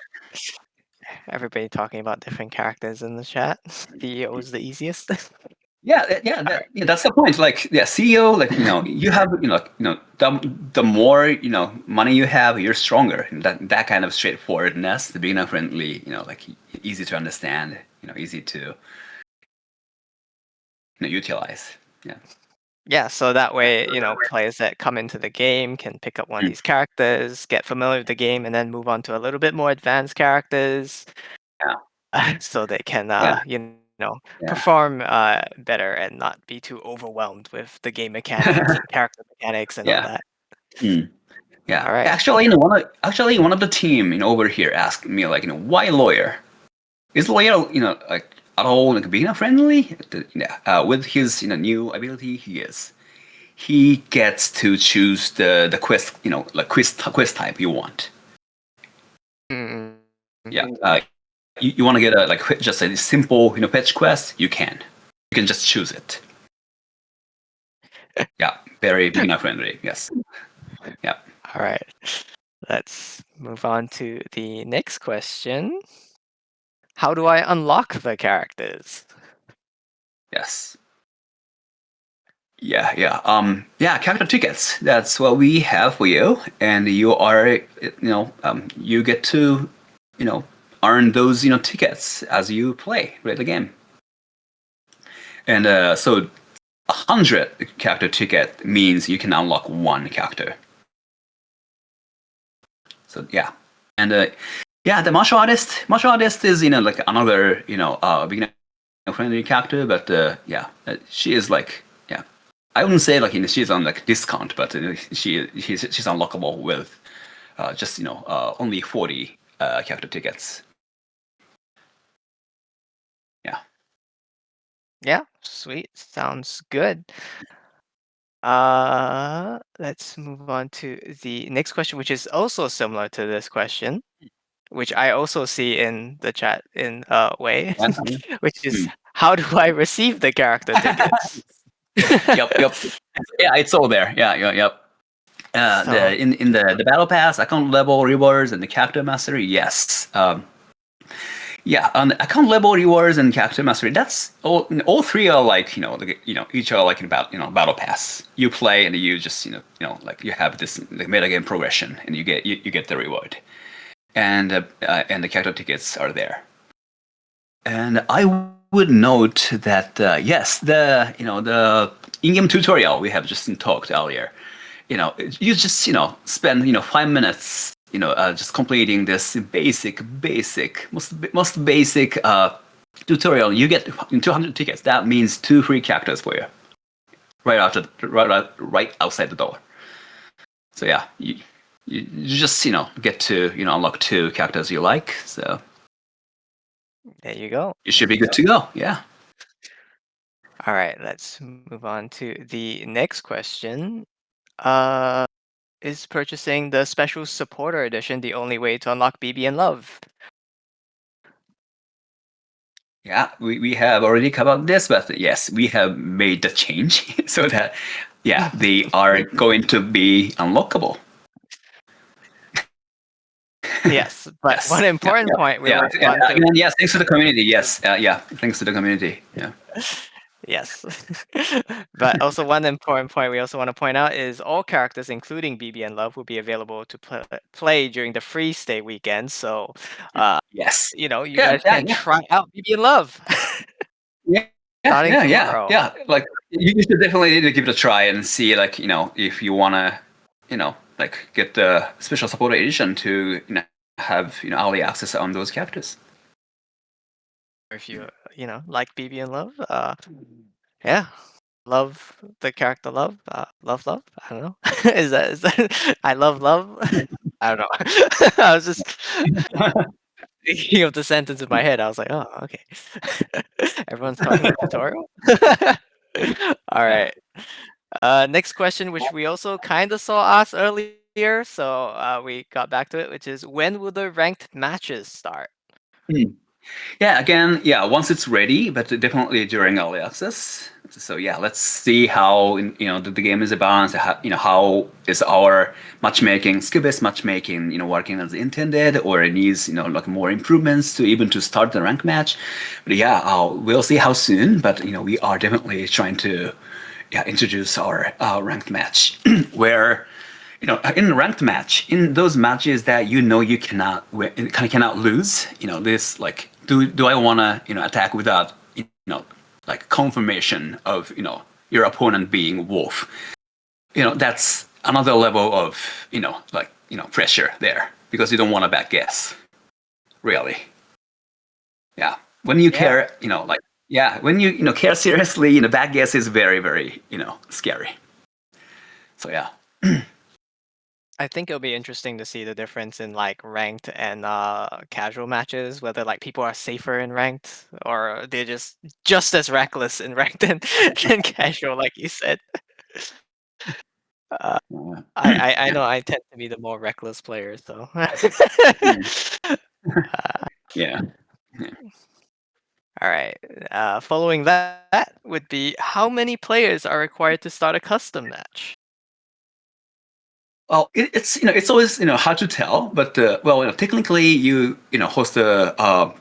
Everybody talking about different characters in the chat. CEO is the easiest. Yeah, that's the point. Like, yeah, CEO, like, you have, the more, money you have, you're stronger. And that kind of straightforwardness, the beginner friendly, like easy to understand, easy to, utilize. Yeah. Yeah, so that way, players that come into the game can pick up one of Mm. these characters, get familiar with the game, and then move on to a little bit more advanced characters, Yeah. so they can, Yeah. Yeah. perform better and not be too overwhelmed with the game mechanics and character mechanics and all Yeah. that. Mm. Yeah. All right. One of the team, over here asked me, like, why lawyer? Is lawyer, like, at all like beginner friendly? Yeah. With his new ability, he is. He gets to choose the quest, like quiz type you want. Mm. Yeah. You want to get a like just a simple fetch quest, you can. You can just choose it. Yeah. Very beginner friendly. Yes. Yeah. All right. Let's move on to the next question. How do I unlock the characters? Yes. Yeah. Character tickets. That's what we have for you, and you are, you get to, you know, earn those, tickets as you play the game. And so, 100 character ticket means you can unlock one character. So yeah, and Yeah, the martial artist is like another beginner friendly character, but yeah, she is like yeah. I wouldn't say like she's on like discount, but she's unlockable with just only 40 character tickets. Yeah. Yeah, sweet. Sounds good. Let's move on to the next question, which is also similar to this question, which I also see in the chat in a way, Yeah. which is Hmm. how do I receive the character tickets? Yep. Yep. Yeah, it's all there. Yeah. Yeah. Yep. So, In the battle pass, account level rewards, and the character mastery. Yes. Yeah, on account level rewards and character mastery, that's all three are like each are like about battle pass. You play and you just like you have this like meta game progression and you get the reward, and the character tickets are there. And I would note that yes, the in-game tutorial we have just talked earlier. You just spend 5 minutes just completing this most basic tutorial. You get 200 tickets. That means 2 free characters for you right outside the door. So yeah, you just get to unlock 2 characters you like. So there you go. you should be good to go. Yeah. All right, let's move on to the next question. Uh, is purchasing the special supporter edition the only way to unlock BB and Love? Yeah, we have already covered this, but yes, we have made the change so that yeah, they are going to be unlockable. Yes, but Yes. one Yeah. important Yeah. point we Yeah. also And, want to and yes, thanks to the community. Yes. Yeah. Thanks to the community. Yeah. yes. But also one important point we also want to point out is all characters, including BB and Love, will be available to play during the free stay weekend. So, uh, Yes. you Yeah. guys Yeah. can Yeah. try out BB and Love Yeah. Yeah. starting Yeah. Yeah. tomorrow. Yeah. Like you should definitely need to give it a try and see like if you wanna like get the special supporter edition to have early access on those characters. If you like BB and Love, yeah, love the character Love, love. I don't know. Is that I love? I don't know. I was just thinking of the sentence in my head. I was like, oh, okay. Everyone's talking about tutorial. All Yeah. right. Next question, which we also kind of saw asked earlier, so we got back to it, which is when will the ranked matches start? Hmm. Yeah, again, yeah, once it's ready, but definitely during early access. So yeah, let's see how the game is balanced. How is our matchmaking, skill-based matchmaking, working as intended, or it needs like more improvements to even to start the rank match. But yeah, we'll see how soon. But we are definitely trying to introduce our ranked match where in ranked match, in those matches that you cannot cannot lose, this like do I want to attack without like confirmation of your opponent being wolf. That's another level of like pressure there because you don't want to back guess really. Yeah, when you Yeah, care, like yeah, when you care seriously, back guess is very very scary. So yeah. I think it'll be interesting to see the difference in like ranked and casual matches, whether like people are safer in ranked or they're just as reckless in ranked than casual, like you said. Uh, I know I tend to be the more reckless player, so. Yeah. All right. Following that would be how many players are required to start a custom match? Well, it's always hard to tell, but well, technically you host a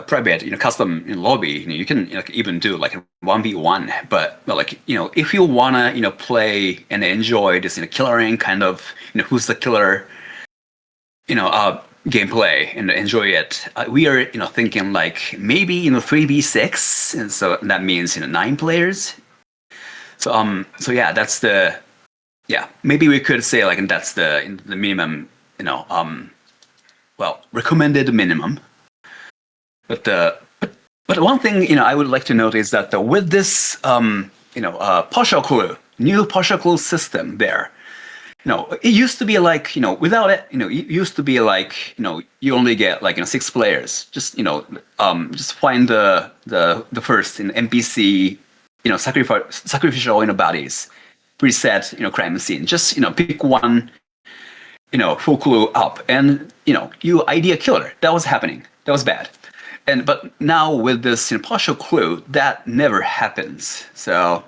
private custom lobby. You can even do like 1v1. But like if you wanna play and enjoy this killering kind of who's the killer gameplay and enjoy it, we are thinking like maybe 3v6, and so that means 9 players. So yeah, that's the yeah, maybe we could say like that's the minimum well, recommended minimum. But but one thing I would like to note is that with this partial clue, new partial clue system there, it used to be like without it, it used to be like you only get like 6 players. Just find the first NPC, sacrificial bodies, preset crime scene. Just pick one full clue up, and you idea killer. That was happening. That was bad. And but now with this partial clue, that never happens. So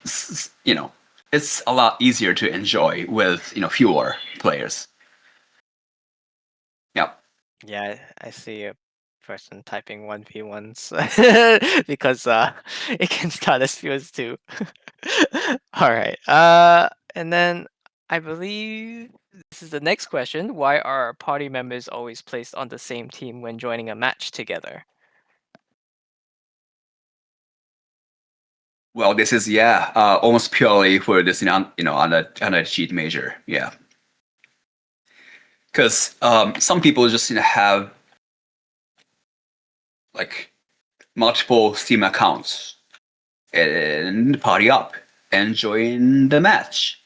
it's a lot easier to enjoy with fewer players. Yeah. Yeah, I see a person typing 1v1s because it can start as few as two. All right. And then I believe this is the next question. Why are party members always placed on the same team when joining a match together? Well, this is almost purely for this on a cheat major. Yeah, because some people just have like multiple Steam accounts and party up and join the match.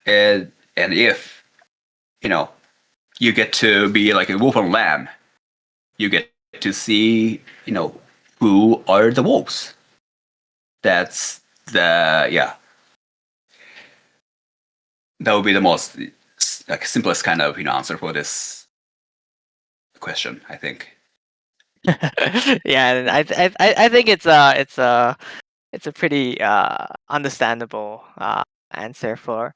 And if you know you get to be like a wolf and lamb, you get to see who are the wolves. That's the that would be the most like simplest kind of answer for this question, I think. Yeah, and I think it's a pretty understandable answer for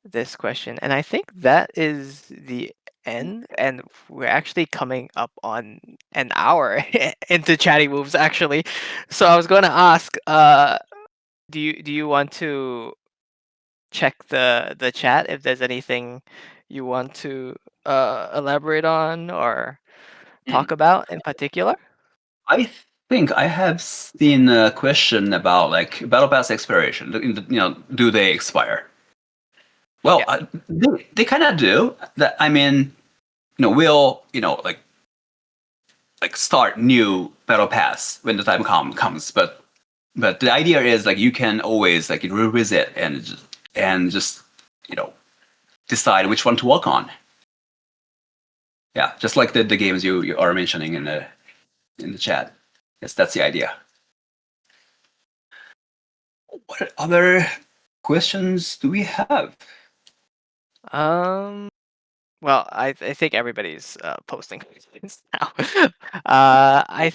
this question. And I think that is the end. And we're actually coming up on an hour into Chatty Moves, actually. So I was going to ask, do you want to check the chat if there's anything you want to elaborate on or Hmm. talk about in particular? I think I have seen a question about like battle pass expiration. Do they expire? Well, Yeah. they kind of do. That I mean, we'll like start new battle pass when the time comes. But the idea is like you can always like revisit and just you know decide which one to work on. Yeah, just like the games you are mentioning in the chat. Yes, that's the idea. What other questions do we have? Um. Well, I think everybody's posting questions now. I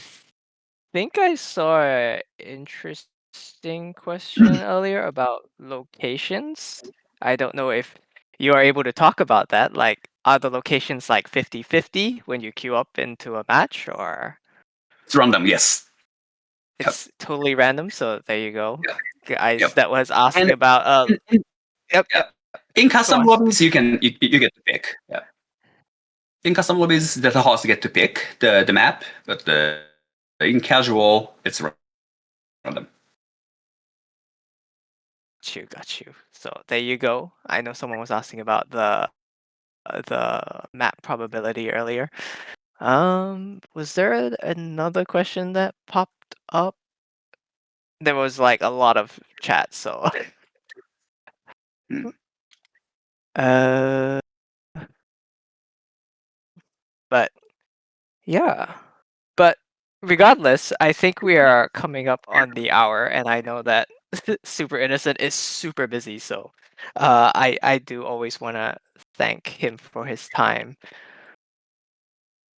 think I saw an interesting question earlier about locations. I don't know if you are able to talk about that. Like, are the locations like 50-50 when you queue up into a match, or It's random. Yes. Yep. it's totally random? So there you go, Yep. guys. Yep. That was asking And about. Yep, yeah, yep. in Go custom on. lobbies you get to pick. Yeah. In custom lobbies, the host get to pick the map, but in casual it's random. Got you. So there you go. I know someone was asking about the map probability earlier. Was there another question that popped up? There was like a lot of chat, so Hmm. uh, but yeah. But regardless, I think we are coming up on the hour, and I know that Super Innocent is super busy, so I do always want to thank him for his time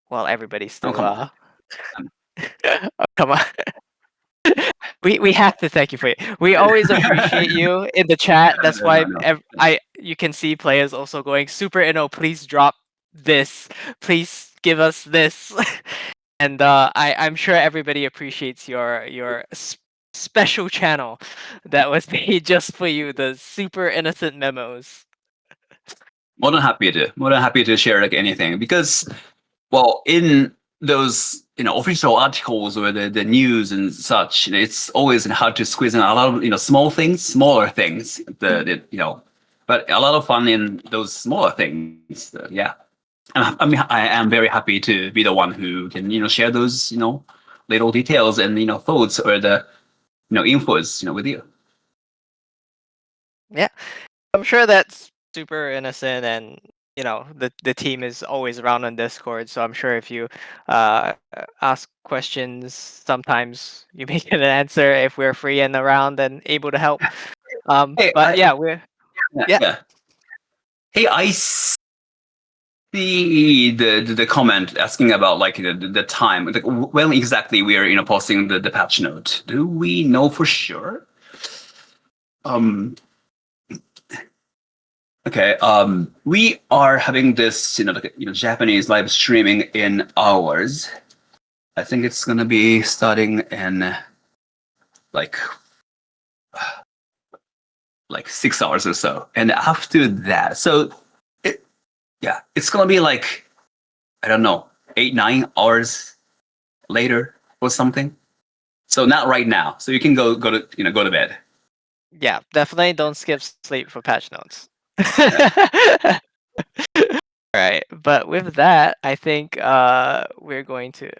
while everybody's Oh still come on. Um, oh, come on. We have to thank you for it. We always appreciate you in the chat. no, That's no, no, why no. I you can see players also going super inno. Please drop this. Please give us this. And I'm sure everybody appreciates your special channel that was made just for you. The super innocent memos. More than happy to share like anything because well in those official articles or the news and such it's always hard to squeeze in a lot of smaller things but a lot of fun in those smaller things yeah And I mean, I am very happy to be the one who can, share those, little details and, thoughts or the, infos, with you. Yeah, I'm sure that's super innocent, and the team is always around on Discord, so I'm sure if you ask questions, sometimes you may get an answer if we're free and around and able to help. Hey, But yeah, yeah, yeah, yeah. Hey, I see the comment asking about like the time, like when exactly we are, posting the patch note. Do we know for sure? Um, okay. We are having this, like, Japanese live streaming in hours. I think it's gonna be starting in like 6 hours or so, and after that, so it, yeah, it's gonna be like I don't know, 8 9 hours later or something. So not right now. So you can go to bed. yeah, definitely don't skip sleep for patch notes. Yeah. Right, but with that, I think we're going to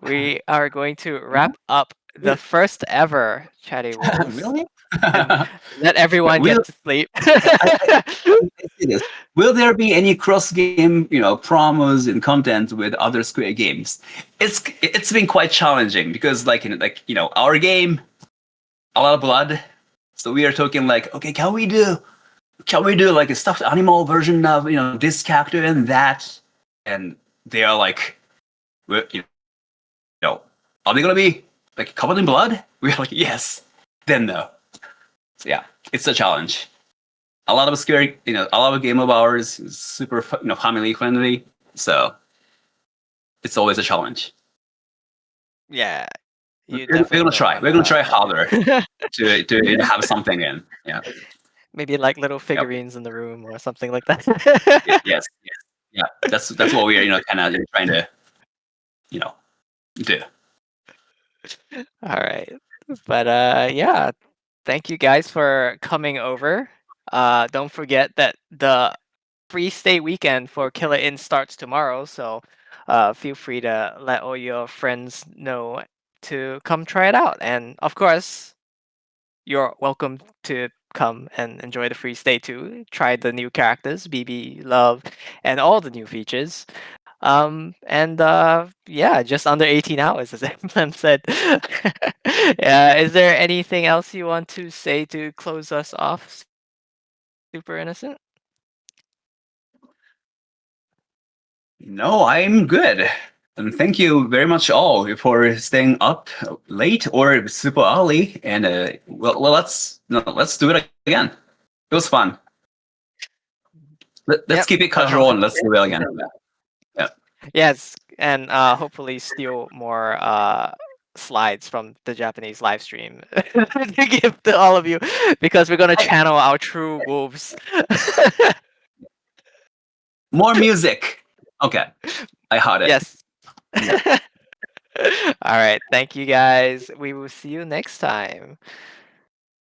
we are going to Mhm. wrap up the first ever Chatty Wolves Really? and let everyone Will get to sleep. I see this? Will there be any cross game, promos and content with other Square games? It's been quite challenging because our game, a lot of blood. So we are talking like, okay, can we do like a stuffed animal version of this character and that? And they are like, well, are they gonna be like covered in blood? We're like, yes. Then no. So yeah, it's a challenge. A lot of scary, a lot of game of ours is super, family friendly. So it's always a challenge. Yeah, We're, you we're definitely gonna don't try. want We're gonna try to. harder to have something in. Yeah. Maybe like little Yep. figurines in the room or something like that. Yes. Yes. Yeah. That's what we are, kind of trying to, you know, do. All right. But yeah, thank you guys for coming over. Don't forget that the free stay weekend for Killer Inn starts tomorrow, so feel free to let all your friends know to come try it out. And of course, you're welcome to come and enjoy the free stay too. Try the new characters, BB, Love, and all the new features. And yeah, just under 18 hours, as Emblem said. Yeah, is there anything else you want to say to close us off, Super Innocent? No, I'm good. And thank you very much all for staying up late or super early. And well, let's do it again. It was fun. Let's Yep. keep it casual and let's do it again. Yeah. Yes, and hopefully steal more slides from the Japanese live stream to give to all of you, because we're gonna Hey, channel our true wolves. more music. Okay, I heard it. Yes. All right. Thank you guys. We will see you next time.